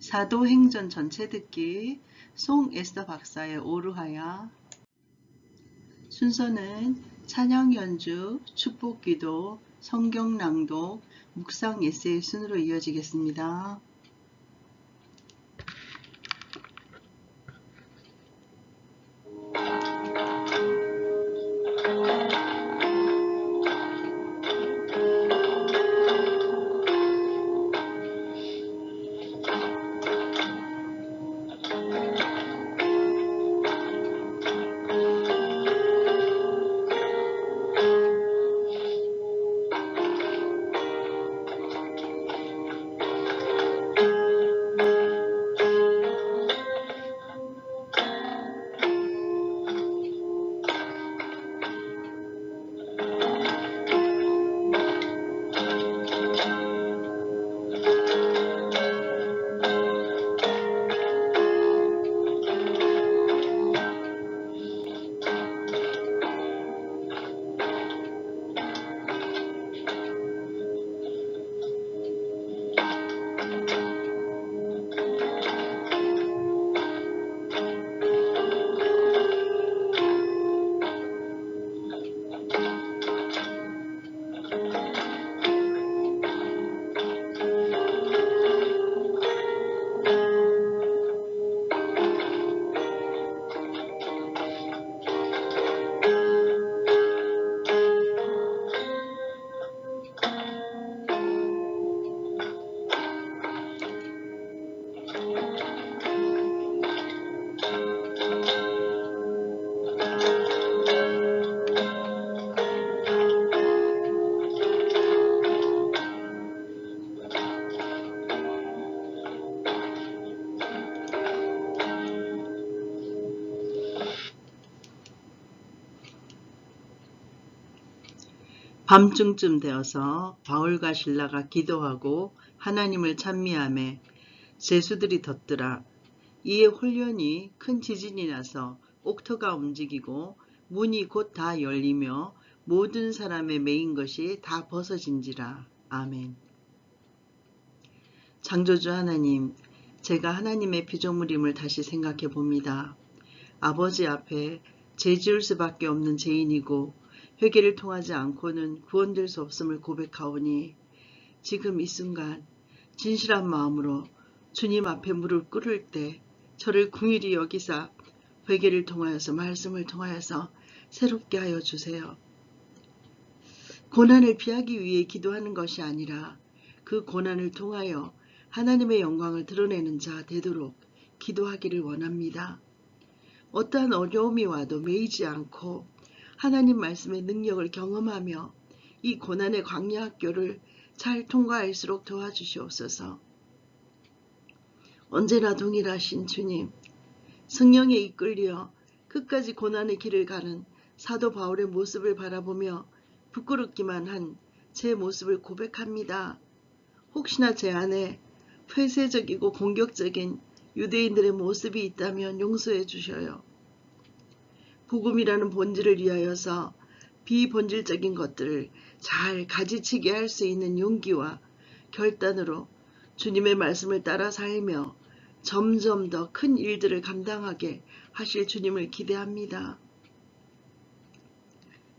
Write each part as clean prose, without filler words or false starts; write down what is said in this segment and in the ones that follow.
사도행전 전체 듣기 송 에스더 박사의 오르하야. 순서는 찬양 연주, 축복 기도, 성경 낭독, 묵상 에세이 순으로 이어지겠습니다. 밤중쯤 되어서 바울과 실라가 기도하고 하나님을 찬미하매 세수들이 덧더라. 이에 홀련히 큰 지진이 나서 옥토가 움직이고 문이 곧 다 열리며 모든 사람의 매인 것이 다 벗어진지라. 아멘. 창조주 하나님, 제가 하나님의 피조물임을 다시 생각해 봅니다. 아버지 앞에 죄 지을 수밖에 없는 죄인이고 회개를 통하지 않고는 구원될 수 없음을 고백하오니 지금 이 순간 진실한 마음으로 주님 앞에 무릎 꿇을 때 저를 긍휼히 여기사 회개를 통하여서 말씀을 통하여서 새롭게 하여 주세요. 고난을 피하기 위해 기도하는 것이 아니라 그 고난을 통하여 하나님의 영광을 드러내는 자 되도록 기도하기를 원합니다. 어떠한 어려움이 와도 매이지 않고 하나님 말씀의 능력을 경험하며 이 고난의 광야 학교를 잘 통과할수록 도와주시옵소서. 언제나 동일하신 주님, 성령에 이끌려 끝까지 고난의 길을 가는 사도 바울의 모습을 바라보며 부끄럽기만 한 제 모습을 고백합니다. 혹시나 제 안에 폐쇄적이고 공격적인 유대인들의 모습이 있다면 용서해 주셔요. 복음이라는 본질을 위하여서 비본질적인 것들을 잘 가지치게 할 수 있는 용기와 결단으로 주님의 말씀을 따라 살며 점점 더 큰 일들을 감당하게 하실 주님을 기대합니다.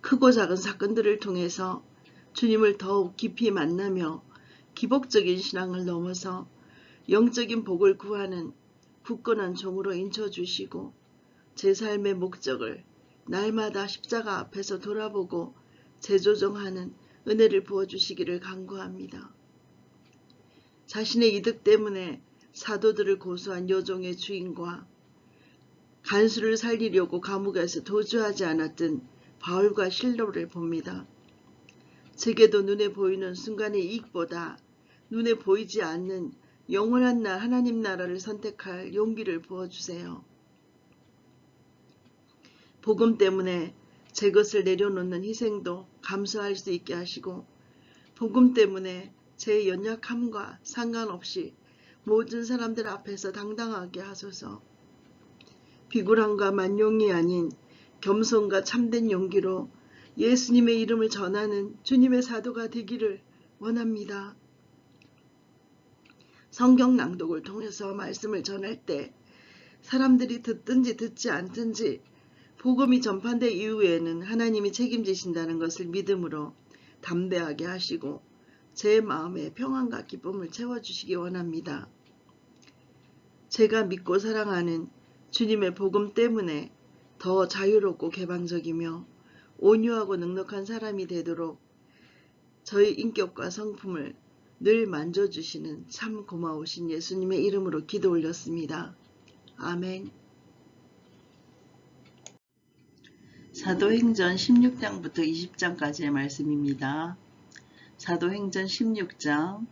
크고 작은 사건들을 통해서 주님을 더욱 깊이 만나며 기복적인 신앙을 넘어서 영적인 복을 구하는 굳건한 종으로 인쳐주시고 제 삶의 목적을 날마다 십자가 앞에서 돌아보고 재조정하는 은혜를 부어주시기를 간구합니다. 자신의 이득 때문에 사도들을 고소한 여종의 주인과 간수를 살리려고 감옥에서 도주하지 않았던 바울과 실로를 봅니다. 제게도 눈에 보이는 순간의 이익보다 눈에 보이지 않는 영원한 날 하나님 나라를 선택할 용기를 부어주세요. 복음 때문에 제 것을 내려놓는 희생도 감수할 수 있게 하시고 복음 때문에 제 연약함과 상관없이 모든 사람들 앞에서 당당하게 하소서. 비굴함과 만용이 아닌 겸손과 참된 용기로 예수님의 이름을 전하는 주님의 사도가 되기를 원합니다. 성경 낭독을 통해서 말씀을 전할 때 사람들이 듣든지 듣지 않든지 복음이 전파된 이후에는 하나님이 책임지신다는 것을 믿음으로 담대하게 하시고 제 마음에 평안과 기쁨을 채워주시기 원합니다. 제가 믿고 사랑하는 주님의 복음 때문에 더 자유롭고 개방적이며 온유하고 넉넉한 사람이 되도록 저의 인격과 성품을 늘 만져주시는 참 고마우신 예수님의 이름으로 기도 올렸습니다. 아멘. 사도행전 16장부터 20장까지의 말씀입니다. 사도행전 16장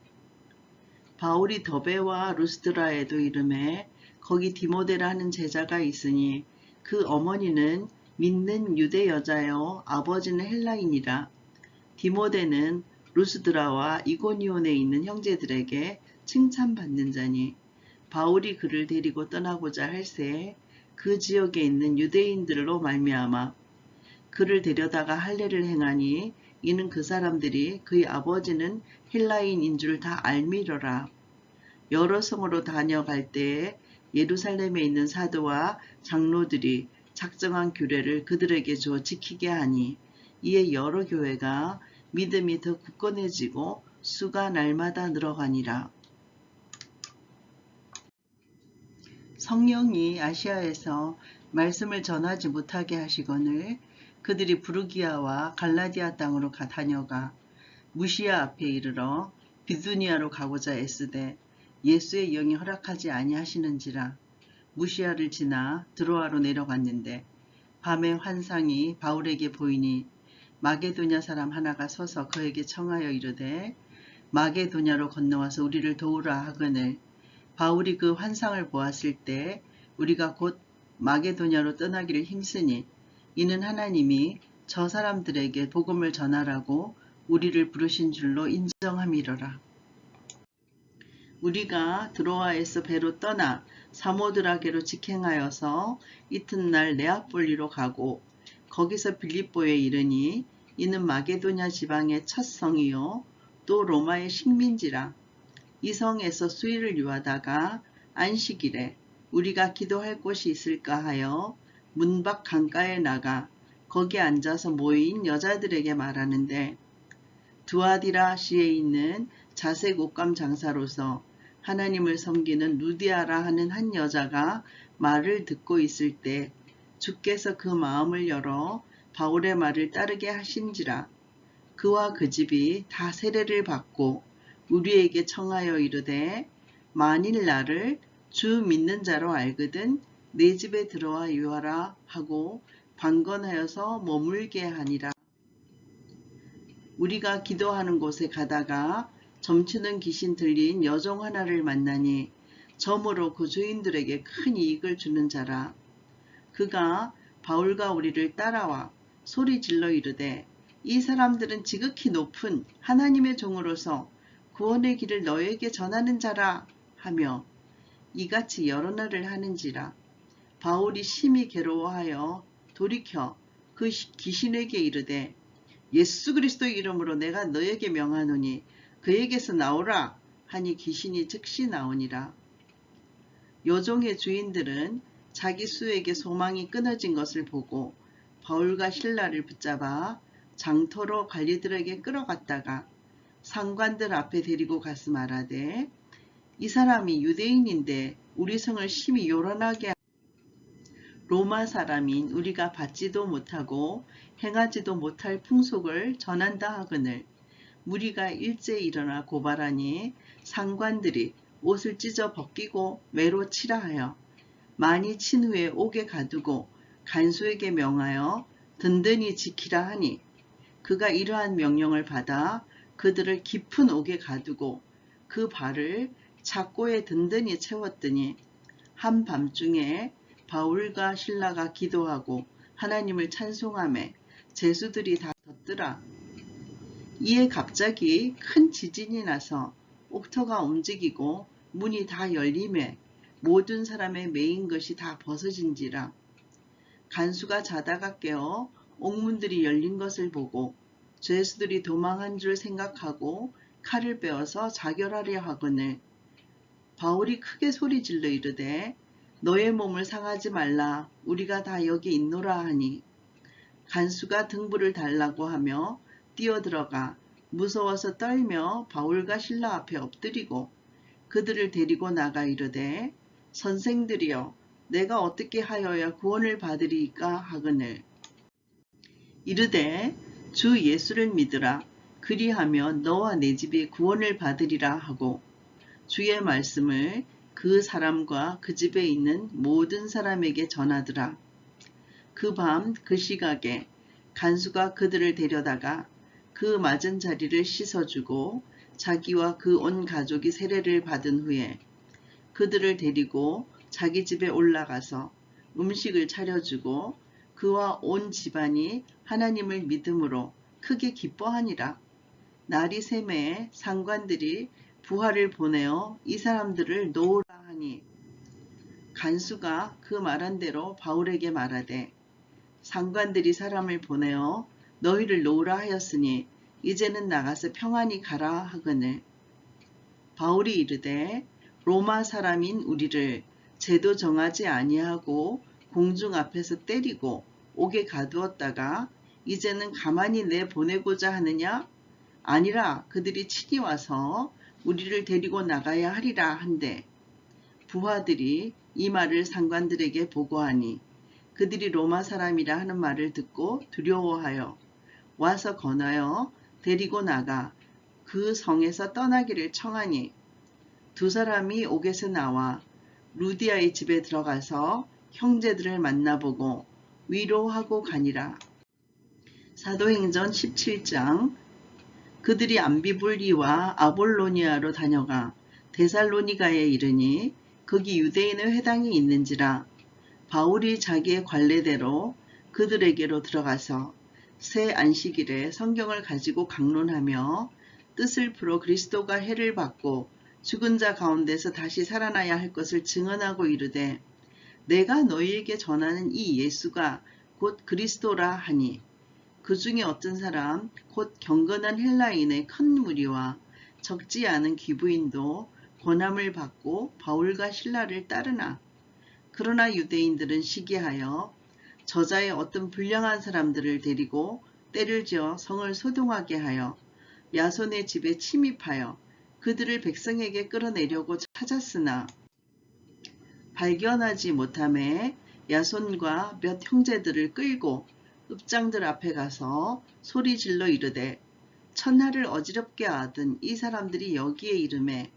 바울이 더베와 루스드라에도 이르매 거기 디모데라 하는 제자가 있으니 그 어머니는 믿는 유대 여자요 아버지는 헬라인이라. 디모데는 루스드라와 이고니온에 있는 형제들에게 칭찬받는 자니 바울이 그를 데리고 떠나고자 할새 그 지역에 있는 유대인들로 말미암아 그를 데려다가 할례를 행하니 이는 그 사람들이 그의 아버지는 헬라인인 줄 다 알미러라. 여러 성으로 다녀갈 때에 예루살렘에 있는 사도와 장로들이 작정한 규례를 그들에게 주어 지키게 하니 이에 여러 교회가 믿음이 더 굳건해지고 수가 날마다 늘어가니라. 성령이 아시아에서 말씀을 전하지 못하게 하시거늘 그들이 부르기아와 갈라디아 땅으로 다녀가 무시아 앞에 이르러 비두니아로 가고자 애쓰되 예수의 영이 허락하지 아니하시는지라. 무시아를 지나 드로아로 내려갔는데 밤에 환상이 바울에게 보이니 마게도냐 사람 하나가 서서 그에게 청하여 이르되 마게도냐로 건너와서 우리를 도우라 하거늘 바울이 그 환상을 보았을 때 우리가 곧 마게도냐로 떠나기를 힘쓰니 이는 하나님이 저 사람들에게 복음을 전하라고 우리를 부르신 줄로 인정함이러라. 우리가 드로아에서 배로 떠나 사모드라게로 직행하여서 이튿날 네아폴리로 가고 거기서 빌립보에 이르니 이는 마게도냐 지방의 첫 성이요 또 로마의 식민지라. 이 성에서 수일을 유하다가 안식일에 우리가 기도할 곳이 있을까 하여 문 밖 강가에 나가 거기 앉아서 모인 여자들에게 말하는데 두아디라시에 있는 자색 옷감 장사로서 하나님을 섬기는 루디아라 하는 한 여자가 말을 듣고 있을 때 주께서 그 마음을 열어 바울의 말을 따르게 하신지라. 그와 그 집이 다 세례를 받고 우리에게 청하여 이르되 만일 나를 주 믿는 자로 알거든 내 집에 들어와 유하라 하고 방건하여서 머물게 하니라. 우리가 기도하는 곳에 가다가 점치는 귀신 들린 여종 하나를 만나니 점으로 그 주인들에게 큰 이익을 주는 자라. 그가 바울과 우리를 따라와 소리 질러 이르되 이 사람들은 지극히 높은 하나님의 종으로서 구원의 길을 너에게 전하는 자라 하며 이같이 여러 날을 하는지라. 바울이 심히 괴로워하여 돌이켜 그 귀신에게 이르되 예수 그리스도의 이름으로 내가 너에게 명하노니 그에게서 나오라 하니 귀신이 즉시 나오니라. 여종의 주인들은 자기 수에게 소망이 끊어진 것을 보고 바울과 실라를 붙잡아 장터로 관리들에게 끌어갔다가 상관들 앞에 데리고 가서 말하되 이 사람이 유대인인데 우리 성을 심히 요란하게 로마 사람인 우리가 받지도 못하고 행하지도 못할 풍속을 전한다 하거늘 무리가 일제히 일어나 고발하니 상관들이 옷을 찢어 벗기고 매로 치라 하여 많이 친 후에 옥에 가두고 간수에게 명하여 든든히 지키라 하니 그가 이러한 명령을 받아 그들을 깊은 옥에 가두고 그 발을 착고에 든든히 채웠더니 한밤중에 바울과 실라가 기도하고 하나님을 찬송하며 제수들이 다 덧더라. 이에 갑자기 큰 지진이 나서 옥터가 움직이고 문이 다 열리매 모든 사람의 매인 것이 다 벗어진지라. 간수가 자다가 깨어 옥문들이 열린 것을 보고 죄수들이 도망한 줄 생각하고 칼을 빼어서 자결하려 하거늘 바울이 크게 소리질러 이르되 너의 몸을 상하지 말라 우리가 다 여기 있노라 하니 간수가 등불을 달라고 하며 뛰어들어가 무서워서 떨며 바울과 실라 앞에 엎드리고 그들을 데리고 나가 이르되 선생들이여 내가 어떻게 하여야 구원을 받으리이까 하거늘 이르되 주 예수를 믿으라 그리하면 너와 내 집이 구원을 받으리라 하고 주의 말씀을 그 사람과 그 집에 있는 모든 사람에게 전하더라. 그 밤 그 시각에 간수가 그들을 데려다가 그 맞은 자리를 씻어주고 자기와 그 온 가족이 세례를 받은 후에 그들을 데리고 자기 집에 올라가서 음식을 차려주고 그와 온 집안이 하나님을 믿음으로 크게 기뻐하니라. 날이 새매에 상관들이 부하를 보내어 이 사람들을 놓으라 하니 간수가 그 말한 대로 바울에게 말하되 상관들이 사람을 보내어 너희를 놓으라 하였으니 이제는 나가서 평안히 가라 하거늘 바울이 이르되 로마 사람인 우리를 제도 정하지 아니하고 공중 앞에서 때리고 옥에 가두었다가 이제는 가만히 내보내고자 하느냐? 아니라 그들이 친히 와서 우리를 데리고 나가야 하리라 한데 부하들이 이 말을 상관들에게 보고하니 그들이 로마 사람이라 하는 말을 듣고 두려워하여 와서 권하여 데리고 나가 그 성에서 떠나기를 청하니 두 사람이 옥에서 나와 루디아의 집에 들어가서 형제들을 만나보고 위로하고 가니라. 사도행전 17장 그들이 암비불리와 아볼로니아로 다녀가 데살로니가에 이르니 거기 유대인의 회당이 있는지라 바울이 자기의 관례대로 그들에게로 들어가서 새 안식일에 성경을 가지고 강론하며 뜻을 풀어 그리스도가 해를 받고 죽은 자 가운데서 다시 살아나야 할 것을 증언하고 이르되 내가 너희에게 전하는 이 예수가 곧 그리스도라 하니 그 중에 어떤 사람 곧 경건한 헬라인의 큰 무리와 적지 않은 귀부인도 권함을 받고 바울과 실라를 따르나 그러나 유대인들은 시기하여 저자의 어떤 불량한 사람들을 데리고 때를 지어 성을 소동하게 하여 야손의 집에 침입하여 그들을 백성에게 끌어내려고 찾았으나 발견하지 못하매 야손과 몇 형제들을 끌고 읍장들 앞에 가서 소리질러 이르되 천하를 어지럽게 하던 이 사람들이 여기에 이르매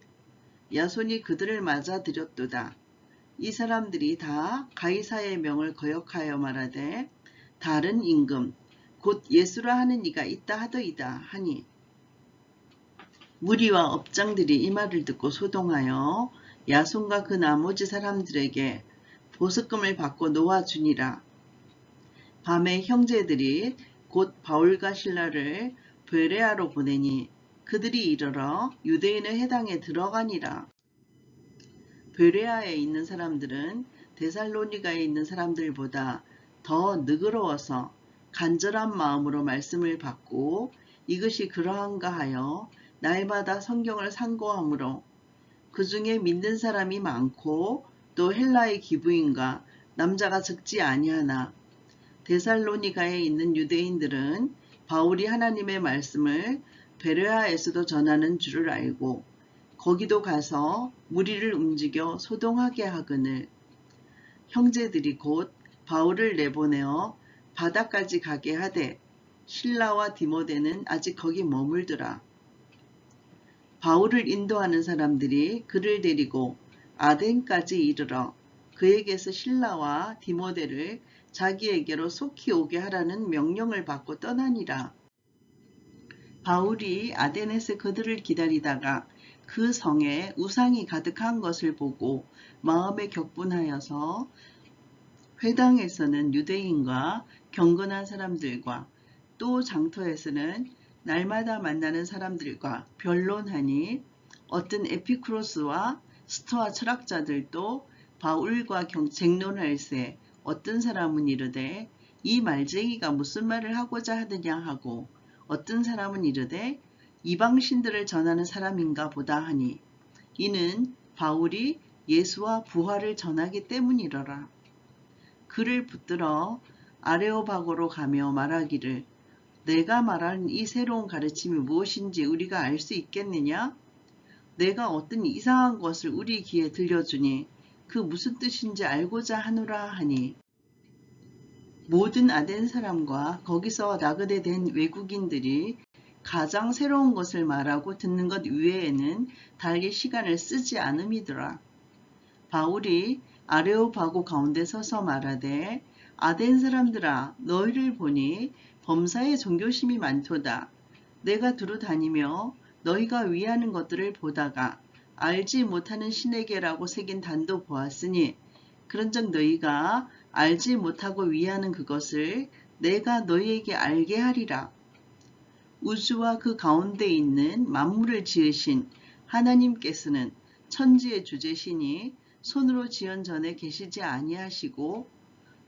야손이 그들을 맞아들였도다. 이 사람들이 다 가이사의 명을 거역하여 말하되 다른 임금 곧 예수라 하는 이가 있다 하더이다 하니 무리와 업장들이 이 말을 듣고 소동하여 야손과 그 나머지 사람들에게 보석금을 받고 놓아주니라. 밤에 형제들이 곧 바울과 실라를 베레아로 보내니 그들이 이르러 유대인의 회당에 들어가니라. 베레아에 있는 사람들은 데살로니가에 있는 사람들보다 더 너그러워서 간절한 마음으로 말씀을 받고 이것이 그러한가 하여 날마다 성경을 상고하므로 그 중에 믿는 사람이 많고 또 헬라의 기부인과 남자가 적지 아니하나 데살로니가에 있는 유대인들은 바울이 하나님의 말씀을 베레아에서도 전하는 줄을 알고 거기도 가서 무리를 움직여 소동하게 하거늘 형제들이 곧 바울을 내보내어 바다까지 가게 하되 실라와 디모데는 아직 거기 머물더라. 바울을 인도하는 사람들이 그를 데리고 아덴까지 이르러 그에게서 실라와 디모데를 자기에게로 속히 오게 하라는 명령을 받고 떠나니라. 바울이 아덴에서 그들을 기다리다가 그 성에 우상이 가득한 것을 보고 마음에 격분하여서 회당에서는 유대인과 경건한 사람들과 또 장터에서는 날마다 만나는 사람들과 변론하니 어떤 에피쿠로스와 스토아 철학자들도 바울과 쟁론할세 어떤 사람은 이르되 이 말쟁이가 무슨 말을 하고자 하느냐 하고 어떤 사람은 이르되 이방신들을 전하는 사람인가 보다 하니 이는 바울이 예수와 부활을 전하기 때문이러라. 그를 붙들어 아레오바고로 가며 말하기를 내가 말하는 이 새로운 가르침이 무엇인지 우리가 알 수 있겠느냐? 내가 어떤 이상한 것을 우리 귀에 들려주니 그 무슨 뜻인지 알고자 하노라 하니 모든 아덴 사람과 거기서 나그네된 외국인들이 가장 새로운 것을 말하고 듣는 것 외에는 달리 시간을 쓰지 않음이더라. 바울이 아레오바고 가운데 서서 말하되 아덴 사람들아 너희를 보니 범사에 종교심이 많도다. 내가 두루 다니며 너희가 위하는 것들을 보다가 알지 못하는 신에게라고 새긴 단도 보았으니 그런즉 너희가 알지 못하고 위하는 그것을 내가 너희에게 알게 하리라. 우주와 그 가운데 있는 만물을 지으신 하나님께서는 천지의 주제시니 손으로 지은 전에 계시지 아니하시고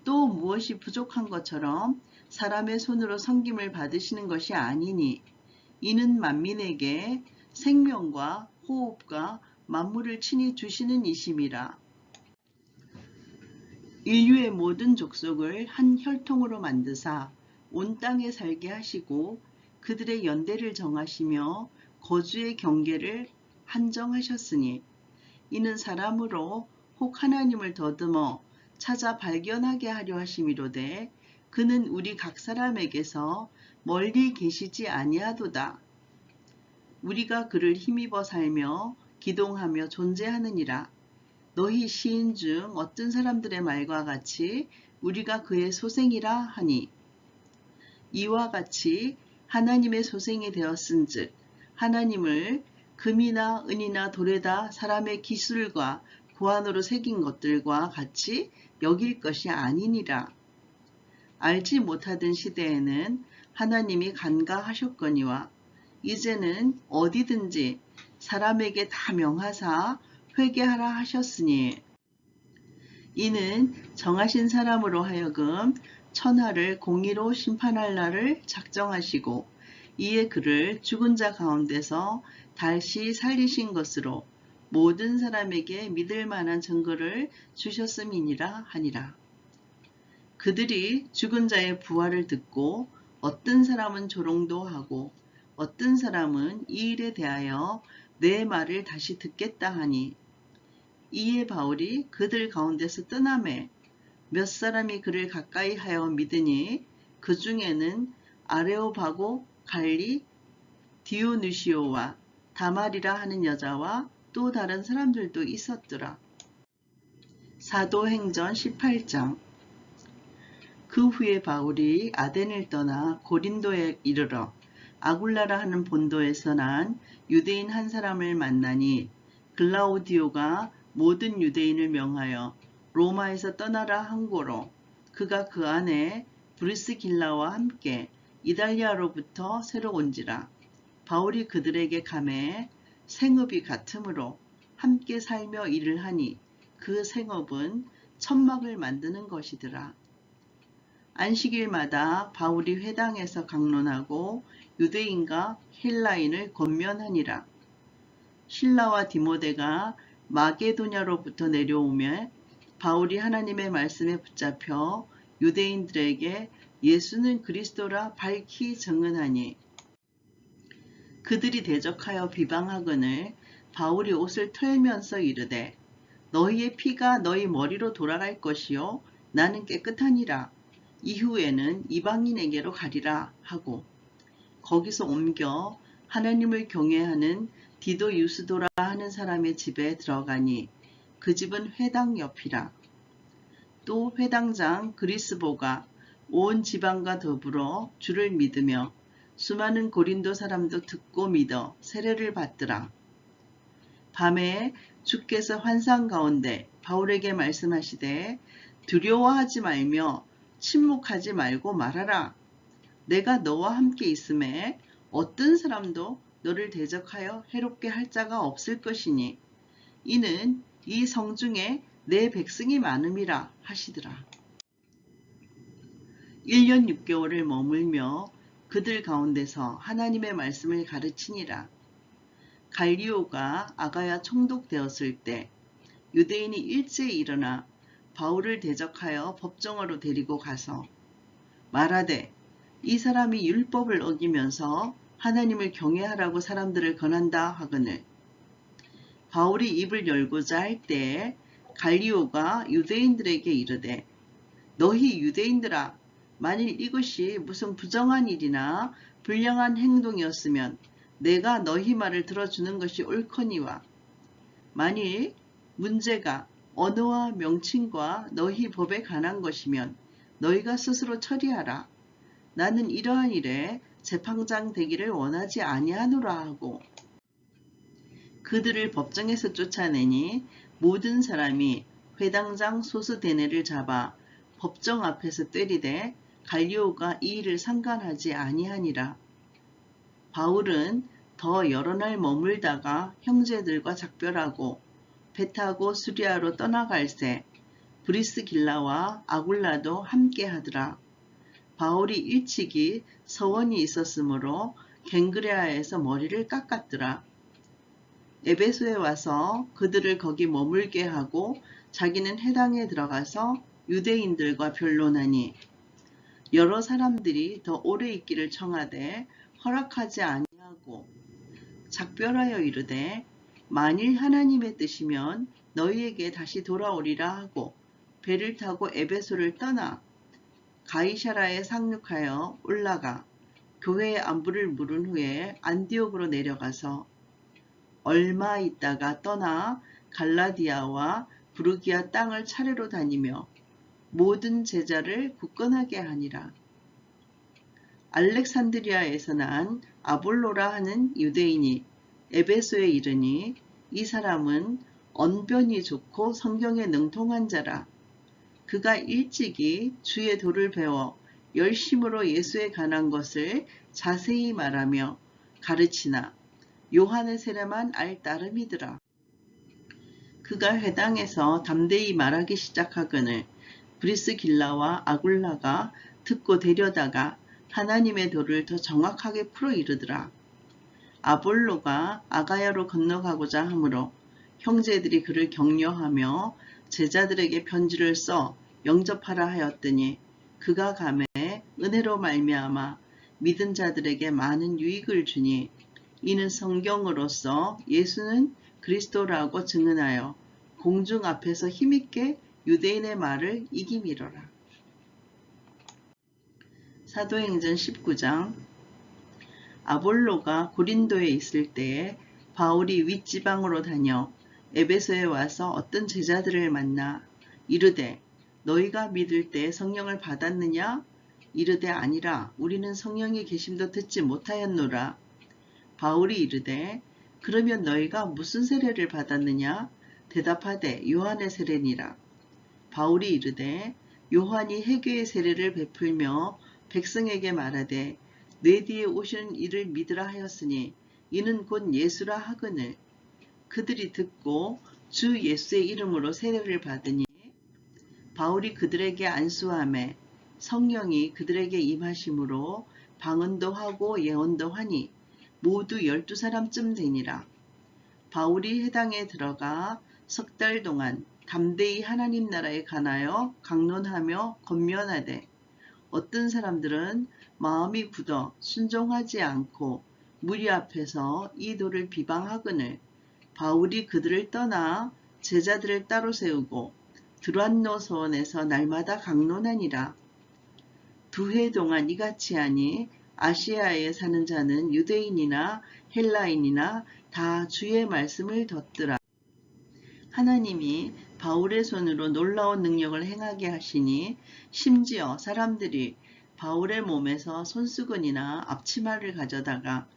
또 무엇이 부족한 것처럼 사람의 손으로 섬김을 받으시는 것이 아니니 이는 만민에게 생명과 호흡과 만물을 친히 주시는 이심이라. 인류의 모든 족속을 한 혈통으로 만드사 온 땅에 살게 하시고 그들의 연대를 정하시며 거주의 경계를 한정하셨으니 이는 사람으로 혹 하나님을 더듬어 찾아 발견하게 하려 하심이로되 그는 우리 각 사람에게서 멀리 계시지 아니하도다. 우리가 그를 힘입어 살며 기동하며 존재하느니라. 너희 시인 중 어떤 사람들의 말과 같이 우리가 그의 소생이라 하니 이와 같이 하나님의 소생이 되었은즉 하나님을 금이나 은이나 돌에다 사람의 기술과 고안으로 새긴 것들과 같이 여길 것이 아니니라. 알지 못하던 시대에는 하나님이 간과하셨거니와 이제는 어디든지 사람에게 다 명하사 회개하라 하셨으니 이는 정하신 사람으로 하여금 천하를 공의로 심판할 날을 작정하시고 이에 그를 죽은 자 가운데서 다시 살리신 것으로 모든 사람에게 믿을 만한 증거를 주셨음이니라 하니라. 그들이 죽은 자의 부활을 듣고 어떤 사람은 조롱도 하고 어떤 사람은 이 일에 대하여 내 말을 다시 듣겠다 하니 이에 바울이 그들 가운데서 떠나매 몇 사람이 그를 가까이 하여 믿으니 그 중에는 아레오바고 갈리 디오누시오와 다말이라 하는 여자와 또 다른 사람들도 있었더라. 사도행전 18장. 그 후에 바울이 아덴을 떠나 고린도에 이르러 아굴라라 하는 본도에서 난 유대인 한 사람을 만나니 글라우디오가 모든 유대인을 명하여 로마에서 떠나라 한 고로 그가 그 안에 브리스길라와 함께 이달리아로부터 새로 온지라. 바울이 그들에게 감해 생업이 같으므로 함께 살며 일을 하니 그 생업은 천막을 만드는 것이더라. 안식일마다 바울이 회당에서 강론하고 유대인과 헬라인을 권면하니라. 실라와 디모데가 마게도냐로부터 내려오며 바울이 하나님의 말씀에 붙잡혀 유대인들에게 예수는 그리스도라 밝히 증언하니 그들이 대적하여 비방하거늘 바울이 옷을 털면서 이르되 너희의 피가 너희 머리로 돌아갈 것이요 나는 깨끗하니라. 이후에는 이방인에게로 가리라 하고 거기서 옮겨 하나님을 경외하는 디도 유스도라 하는 사람의 집에 들어가니 그 집은 회당 옆이라. 또 회당장 그리스보가 온 지방과 더불어 주를 믿으며 수많은 고린도 사람도 듣고 믿어 세례를 받더라. 밤에 주께서 환상 가운데 바울에게 말씀하시되 두려워하지 말며 침묵하지 말고 말하라. 내가 너와 함께 있음에 어떤 사람도 너를 대적하여 해롭게 할 자가 없을 것이니 이는 이 성중에 내 백성이 많음이라 하시더라. 1년 6개월을 머물며 그들 가운데서 하나님의 말씀을 가르치니라. 갈리오가 아가야 총독되었을 때 유대인이 일제히 일어나 바울을 대적하여 법정으로 데리고 가서 말하되 이 사람이 율법을 어기면서 하나님을 경외하라고 사람들을 권한다 하거늘 바울이 입을 열고자 할 때에 갈리오가 유대인들에게 이르되 너희 유대인들아 만일 이것이 무슨 부정한 일이나 불량한 행동이었으면 내가 너희 말을 들어주는 것이 옳거니와 만일 문제가 언어와 명칭과 너희 법에 관한 것이면 너희가 스스로 처리하라. 나는 이러한 일에 재판장 되기를 원하지 아니하노라 하고 그들을 법정에서 쫓아내니 모든 사람이 회당장 소스데네를 잡아 법정 앞에서 때리되 갈리오가 이 일을 상관하지 아니하니라. 바울은 더 여러 날 머물다가 형제들과 작별하고 배 타고 수리아로 떠나갈새 브리스길라와 아굴라도 함께 하더라. 바울이 일찍이 서원이 있었으므로 갱그레아에서 머리를 깎았더라. 에베소에 와서 그들을 거기 머물게 하고 자기는 해당에 들어가서 유대인들과 변론하니 여러 사람들이 더 오래 있기를 청하되 허락하지 아니하고 작별하여 이르되 만일 하나님의 뜻이면 너희에게 다시 돌아오리라 하고 배를 타고 에베소를 떠나 가이사라에 상륙하여 올라가 교회의 안부를 물은 후에 안디옥으로 내려가서 얼마 있다가 떠나 갈라디아와 부르기아 땅을 차례로 다니며 모든 제자를 굳건하게 하니라. 알렉산드리아에서 난 아볼로라 하는 유대인이 에베소에 이르니 이 사람은 언변이 좋고 성경에 능통한 자라. 그가 일찍이 주의 도를 배워 열심으로 예수에 관한 것을 자세히 말하며 가르치나 요한의 세례만 알 따름이더라. 그가 회당에서 담대히 말하기 시작하거늘 브리스길라와 아굴라가 듣고 데려다가 하나님의 도를 더 정확하게 풀어 이르더라. 아볼로가 아가야로 건너가고자 하므로 형제들이 그를 격려하며 제자들에게 편지를 써 영접하라 하였더니 그가 가매 은혜로 말미암아 믿은 자들에게 많은 유익을 주니 이는 성경으로서 예수는 그리스도라고 증언하여 공중 앞에서 힘있게 유대인의 말을 이기미러라. 사도행전 19장 아볼로가 고린도에 있을 때에 바울이 윗지방으로 다녀 에베소에 와서 어떤 제자들을 만나 이르되 너희가 믿을 때 성령을 받았느냐? 이르되 아니라 우리는 성령의 계심도 듣지 못하였노라. 바울이 이르되 그러면 너희가 무슨 세례를 받았느냐? 대답하되 요한의 세례니라. 바울이 이르되 요한이 회개의 세례를 베풀며 백성에게 말하되 내 뒤에 오시는 이를 믿으라 하였으니 이는 곧 예수라 하거늘 그들이 듣고 주 예수의 이름으로 세례를 받으니 바울이 그들에게 안수하매 성령이 그들에게 임하심으로 방언도 하고 예언도 하니 모두 12사람쯤 되니라. 바울이 회당에 들어가 석 달 동안 담대히 하나님 나라에 관하여 강론하며 권면하되 어떤 사람들은 마음이 굳어 순종하지 않고 무리 앞에서 이 도를 비방하거늘 바울이 그들을 떠나 제자들을 따로 세우고 드란노 서원에서 날마다 강론하니라. 2해 동안 이같이 하니 아시아에 사는 자는 유대인이나 헬라인이나 다 주의 말씀을 듣더라. 하나님이 바울의 손으로 놀라운 능력을 행하게 하시니 심지어 사람들이 바울의 몸에서 손수건이나 앞치마를 가져다가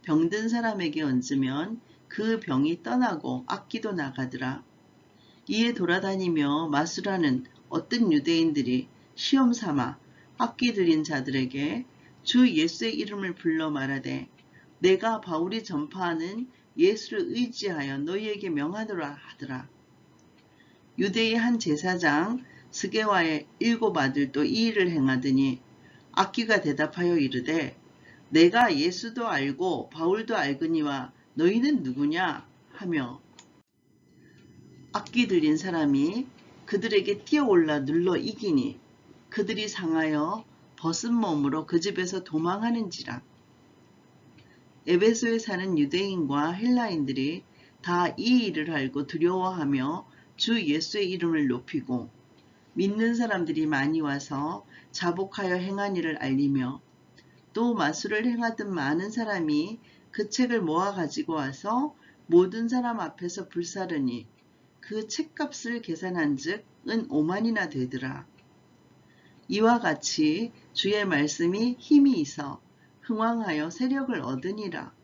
병든 사람에게 얹으면 그 병이 떠나고 악기도 나가더라. 이에 돌아다니며 마술하는 어떤 유대인들이 시험 삼아 악기 들린 자들에게 주 예수의 이름을 불러 말하되 내가 바울이 전파하는 예수를 의지하여 너희에게 명하노라 하더라. 유대의 한 제사장 스게와의 7 아들도 이 일을 행하더니 악기가 대답하여 이르되 내가 예수도 알고 바울도 알거니와 너희는 누구냐 하며 악기 들린 사람이 그들에게 뛰어올라 눌러 이기니 그들이 상하여 벗은 몸으로 그 집에서 도망하는지라. 에베소에 사는 유대인과 헬라인들이 다 이 일을 알고 두려워하며 주 예수의 이름을 높이고 믿는 사람들이 많이 와서 자복하여 행한 일을 알리며 또 마술을 행하던 많은 사람이 그 책을 모아 가지고 와서 모든 사람 앞에서 불사르니 그 책값을 계산한 즉 은 5만이나 되더라. 이와 같이 주의 말씀이 힘이 있어 흥왕하여 세력을 얻으니라.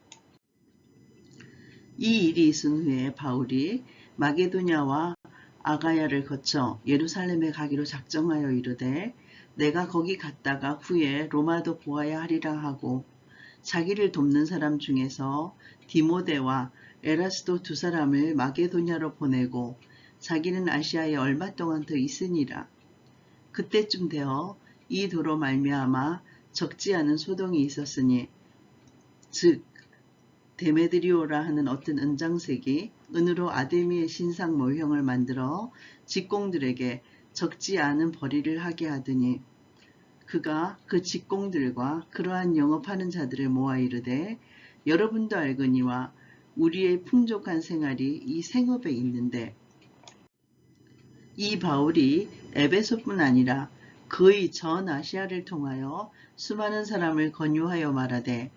이 일이 있은 후에 바울이 마게도냐와 아가야를 거쳐 예루살렘에 가기로 작정하여 이르되 내가 거기 갔다가 후에 로마도 보아야 하리라 하고 자기를 돕는 사람 중에서 디모데와 에라스도 두 사람을 마게도냐로 보내고 자기는 아시아에 얼마 동안 더 있으니라. 그때쯤 되어 이 도로 말미암아 적지 않은 소동이 있었으니 즉 데메드리오라 하는 어떤 은장색이 은으로 아데미의 신상 모형을 만들어 직공들에게 적지 않은 벌이를 하게 하더니 그가 그 직공들과 그러한 영업하는 자들을 모아 이르되 여러분도 알거니와 우리의 풍족한 생활이 이 생업에 있는데 이 바울이 에베소뿐 아니라 거의 전 아시아를 통하여 수많은 사람을 권유하여 말하되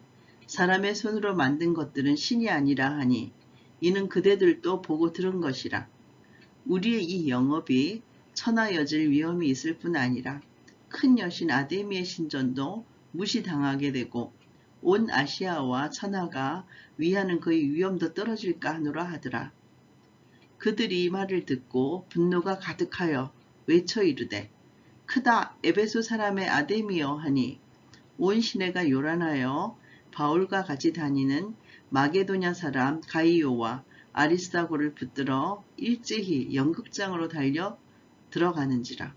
사람의 손으로 만든 것들은 신이 아니라 하니 이는 그대들도 보고 들은 것이라. 우리의 이 영업이 천하여질 위험이 있을 뿐 아니라 큰 여신 아데미의 신전도 무시당하게 되고 온 아시아와 천하가 위하는 그의 위엄도 떨어질까 하노라 하더라. 그들이 이 말을 듣고 분노가 가득하여 외쳐 이르되 크다 에베소 사람의 아데미여 하니 온 시내가 요란하여 바울과 같이 다니는 마게도냐 사람 가이오와 아리스다고를 붙들어 일제히 연극장으로 달려 들어가는지라.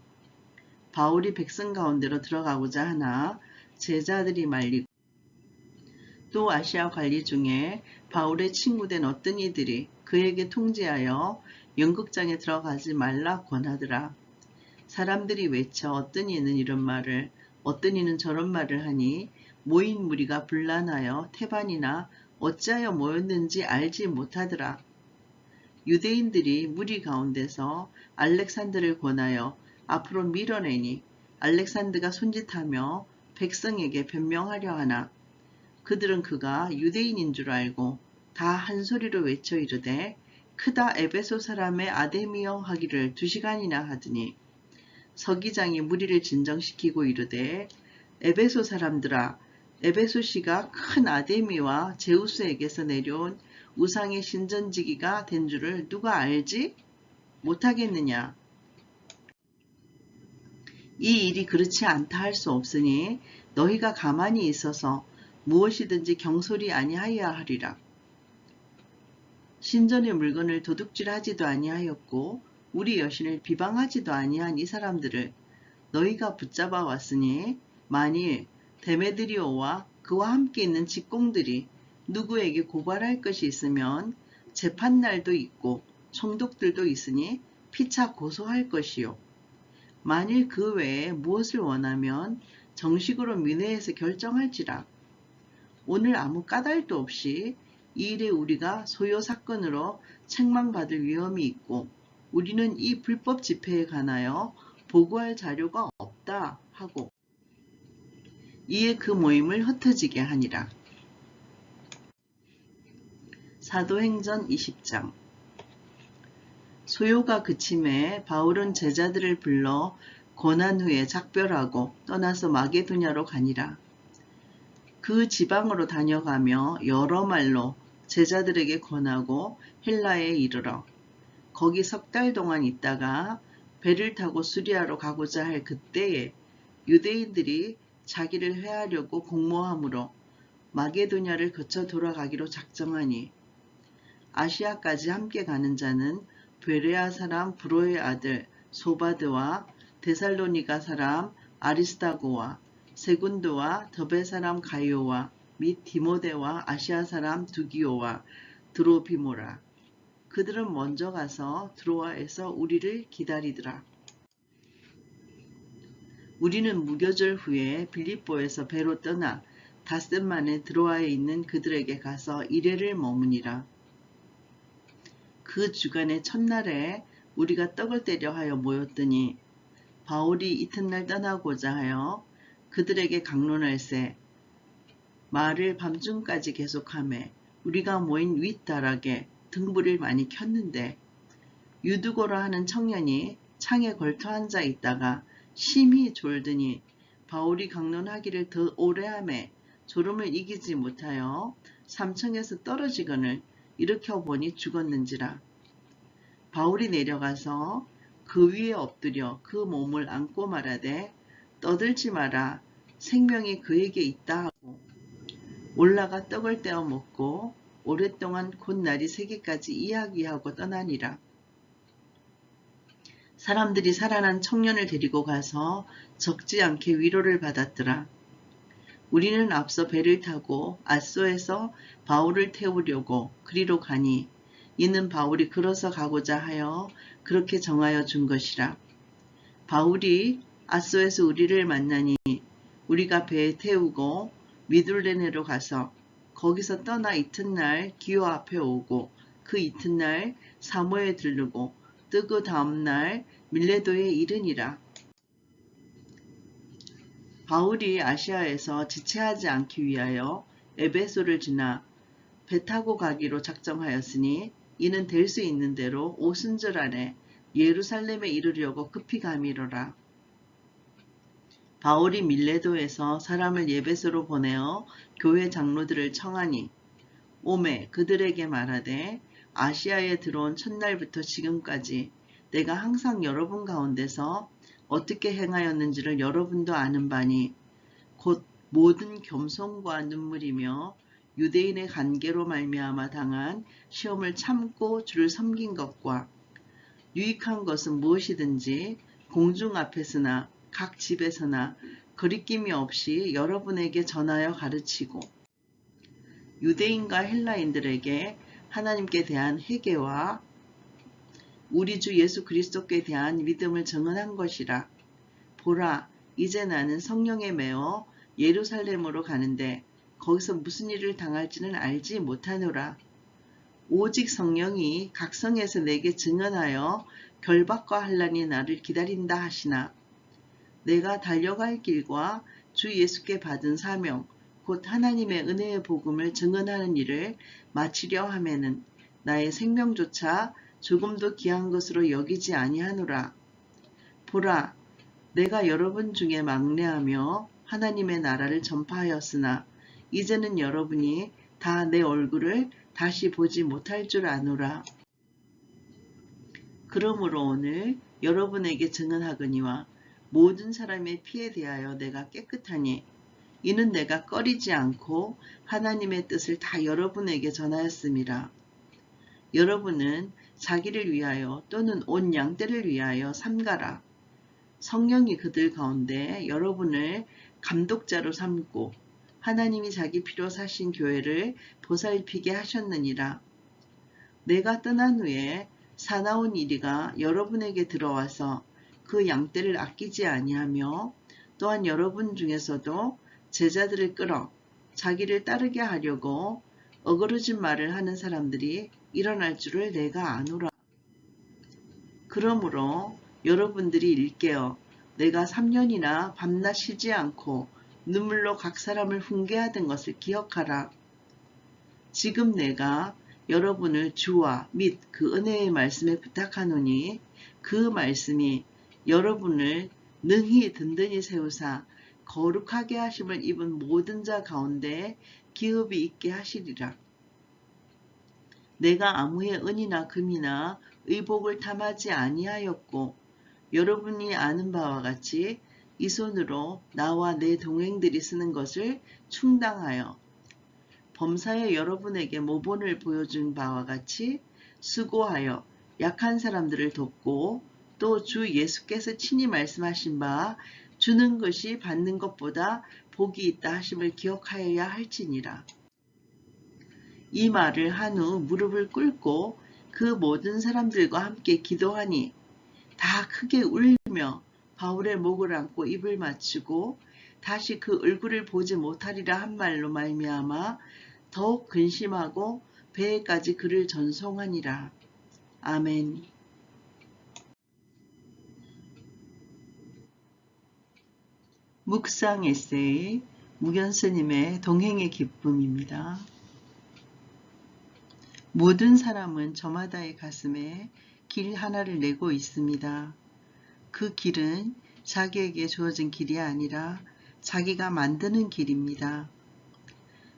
바울이 백성 가운데로 들어가고자 하나 제자들이 말리고 또 아시아 관리 중에 바울의 친구된 어떤 이들이 그에게 통지하여 연극장에 들어가지 말라 권하더라. 사람들이 외쳐 어떤 이는 이런 말을 어떤 이는 저런 말을 하니 모인 무리가 분란하여 태반이나 어찌하여 모였는지 알지 못하더라. 유대인들이 무리 가운데서 알렉산드를 권하여 앞으로 밀어내니 알렉산드가 손짓하며 백성에게 변명하려 하나 그들은 그가 유대인인 줄 알고 다 한 소리로 외쳐 이르되 크다 에베소 사람의 아데미여 하기를 2시간이나 하더니 서기장이 무리를 진정시키고 이르되 에베소 사람들아 에베소시가 큰 아데미와 제우스에게서 내려온 우상의 신전지기가 된 줄을 누가 알지? 못하겠느냐? 이 일이 그렇지 않다 할 수 없으니 너희가 가만히 있어서 무엇이든지 경솔이 아니하여야 하리라. 신전의 물건을 도둑질하지도 아니하였고 우리 여신을 비방하지도 아니한 이 사람들을 너희가 붙잡아 왔으니 만일 데메드리오와 그와 함께 있는 직공들이 누구에게 고발할 것이 있으면 재판날도 있고 총독들도 있으니 피차 고소할 것이요. 만일 그 외에 무엇을 원하면 정식으로 민회에서 결정할지라. 오늘 아무 까닭도 없이 이 일에 우리가 소요 사건으로 책망받을 위험이 있고 우리는 이 불법 집회에 관하여 보고할 자료가 없다 하고 이에 그 모임을 흩어지게 하니라. 사도행전 20장 소요가 그침에 바울은 제자들을 불러 고난 후에 작별하고 떠나서 마게도냐로 가니라. 그 지방으로 다녀가며 여러 말로 제자들에게 권하고 헬라에 이르러 거기 3달 동안 있다가 배를 타고 수리아로 가고자 할 그때에 유대인들이 자기를 회하려고 공모함으로 마게도냐를 거쳐 돌아가기로 작정하니 아시아까지 함께 가는 자는 베레아 사람 브로의 아들 소바드와 데살로니가 사람 아리스다고와 세군도와 더베 사람 가이오와 및 디모데와 아시아 사람 두기오와 드로비모라. 그들은 먼저 가서 드로아에서 우리를 기다리더라. 우리는 무교절 후에 빌립보에서 배로 떠나 닷새 만에 드로아에 있는 그들에게 가서 이레를 머무니라. 그 주간의 첫날에 우리가 떡을 떼려 하여 모였더니 바울이 이튿날 떠나고자 하여 그들에게 강론할세 말을 밤중까지 계속하매 우리가 모인 윗다락에 등불을 많이 켰는데 유두고라 하는 청년이 창에 걸터 앉아 있다가 심히 졸더니 바울이 강론하기를 더 오래 하매 졸음을 이기지 못하여 삼층에서 떨어지거늘 일으켜 보니 죽었는지라. 바울이 내려가서 그 위에 엎드려 그 몸을 안고 말하되 떠들지 마라 생명이 그에게 있다 하고 올라가 떡을 떼어 먹고 오랫동안 곧 날이 새기까지 이야기하고 떠나니라. 사람들이 살아난 청년을 데리고 가서 적지 않게 위로를 받았더라. 우리는 앞서 배를 타고 아소에서 바울을 태우려고 그리로 가니 이는 바울이 걸어서 가고자 하여 그렇게 정하여 준 것이라. 바울이 아소에서 우리를 만나니 우리가 배에 태우고 미둘레네로 가서 거기서 떠나 이튿날 기호 앞에 오고 그 이튿날 사모에 들르고 또 그 다음날 밀레도에 이르니라. 바울이 아시아에서 지체하지 않기 위하여 에베소를 지나 배 타고 가기로 작정하였으니 이는 될 수 있는 대로 오순절 안에 예루살렘에 이르려고 급히 가미로라. 바울이 밀레도에서 사람을 에베소로 보내어 교회 장로들을 청하니 오매 그들에게 말하되 아시아에 들어온 첫날부터 지금까지 내가 항상 여러분 가운데서 어떻게 행하였는지를 여러분도 아는 바니 곧 모든 겸손과 눈물이며 유대인의 관계로 말미암아 당한 시험을 참고 주를 섬긴 것과 유익한 것은 무엇이든지 공중 앞에서나 각 집에서나 거리낌이 없이 여러분에게 전하여 가르치고 유대인과 헬라인들에게 하나님께 대한 회개와 우리 주 예수 그리스도께 대한 믿음을 증언한 것이라. 보라, 이제 나는 성령에 매어 예루살렘으로 가는데 거기서 무슨 일을 당할지는 알지 못하노라. 오직 성령이 각 성에서 내게 증언하여 결박과 환난이 나를 기다린다 하시나 내가 달려갈 길과 주 예수께 받은 사명 곧 하나님의 은혜의 복음을 증언하는 일을 마치려 하면은 나의 생명조차 조금도 귀한 것으로 여기지 아니하노라. 보라, 내가 여러분 중에 막내하며 하나님의 나라를 전파하였으나 이제는 여러분이 다 내 얼굴을 다시 보지 못할 줄 아노라. 그러므로 오늘 여러분에게 증언하거니와 모든 사람의 피에 대하여 내가 깨끗하니 이는 내가 꺼리지 않고 하나님의 뜻을 다 여러분에게 전하였음이라. 여러분은 자기를 위하여 또는 온 양떼를 위하여 삼가라. 성령이 그들 가운데 여러분을 감독자로 삼고 하나님이 자기 피로 사신 교회를 보살피게 하셨느니라. 내가 떠난 후에 사나운 이리가 여러분에게 들어와서 그 양떼를 아끼지 아니하며 또한 여러분 중에서도 제자들을 끌어 자기를 따르게 하려고 어그러진 말을 하는 사람들이 일어날 줄을 내가 아노라. 그러므로 여러분들이 일깨어 내가 3년이나 밤낮 쉬지 않고 눈물로 각 사람을 훈계하던 것을 기억하라. 지금 내가 여러분을 주와 및 그 은혜의 말씀에 부탁하노니 그 말씀이 여러분을 능히 든든히 세우사 거룩하게 하심을 입은 모든 자 가운데 기업이 있게 하시리라. 내가 아무의 은이나 금이나 의복을 탐하지 아니하였고 여러분이 아는 바와 같이 이 손으로 나와 내 동행들이 쓰는 것을 충당하여 범사에 여러분에게 모본을 보여준 바와 같이 수고하여 약한 사람들을 돕고 또 주 예수께서 친히 말씀하신 바 주는 것이 받는 것보다 복이 있다 하심을 기억하여야 할지니라. 이 말을 한 후 무릎을 꿇고 그 모든 사람들과 함께 기도하니 다 크게 울며 바울의 목을 안고 입을 맞추고 다시 그 얼굴을 보지 못하리라 한 말로 말미암아 더욱 근심하고 배에까지 그를 전송하니라. 아멘. 묵상 에세이 무견스님의 동행의 기쁨입니다. 모든 사람은 저마다의 가슴에 길 하나를 내고 있습니다. 그 길은 자기에게 주어진 길이 아니라 자기가 만드는 길입니다.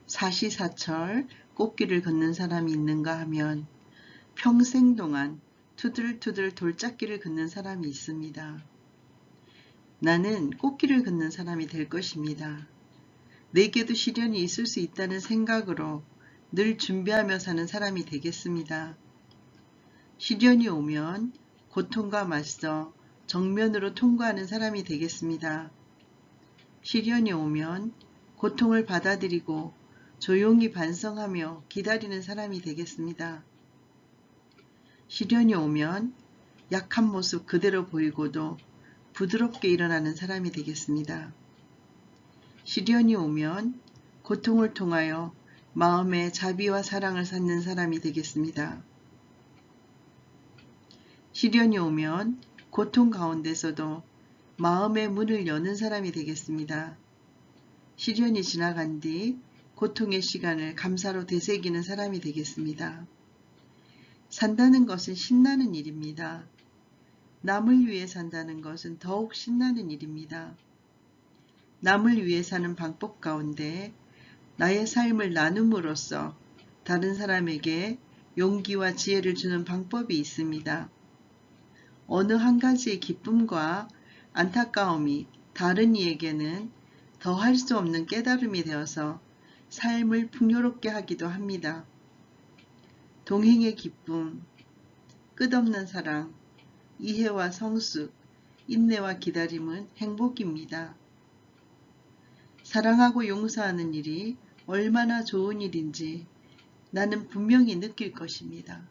사시사철 꽃길을 걷는 사람이 있는가 하면 평생 동안 투들투들 돌짝길을 걷는 사람이 있습니다. 나는 꽃길을 걷는 사람이 될 것입니다. 내게도 시련이 있을 수 있다는 생각으로 늘 준비하며 사는 사람이 되겠습니다. 시련이 오면 고통과 맞서 정면으로 통과하는 사람이 되겠습니다. 시련이 오면 고통을 받아들이고 조용히 반성하며 기다리는 사람이 되겠습니다. 시련이 오면 약한 모습 그대로 보이고도 부드럽게 일어나는 사람이 되겠습니다. 시련이 오면 고통을 통하여 마음의 자비와 사랑을 쌓는 사람이 되겠습니다. 시련이 오면 고통 가운데서도 마음의 문을 여는 사람이 되겠습니다. 시련이 지나간 뒤 고통의 시간을 감사로 되새기는 사람이 되겠습니다. 산다는 것은 신나는 일입니다. 남을 위해 산다는 것은 더욱 신나는 일입니다. 남을 위해 사는 방법 가운데 나의 삶을 나눔으로써 다른 사람에게 용기와 지혜를 주는 방법이 있습니다. 어느 한 가지의 기쁨과 안타까움이 다른 이에게는 더할 수 없는 깨달음이 되어서 삶을 풍요롭게 하기도 합니다. 동행의 기쁨, 끝없는 사랑, 이해와 성숙, 인내와 기다림은 행복입니다. 사랑하고 용서하는 일이 얼마나 좋은 일인지 나는 분명히 느낄 것입니다.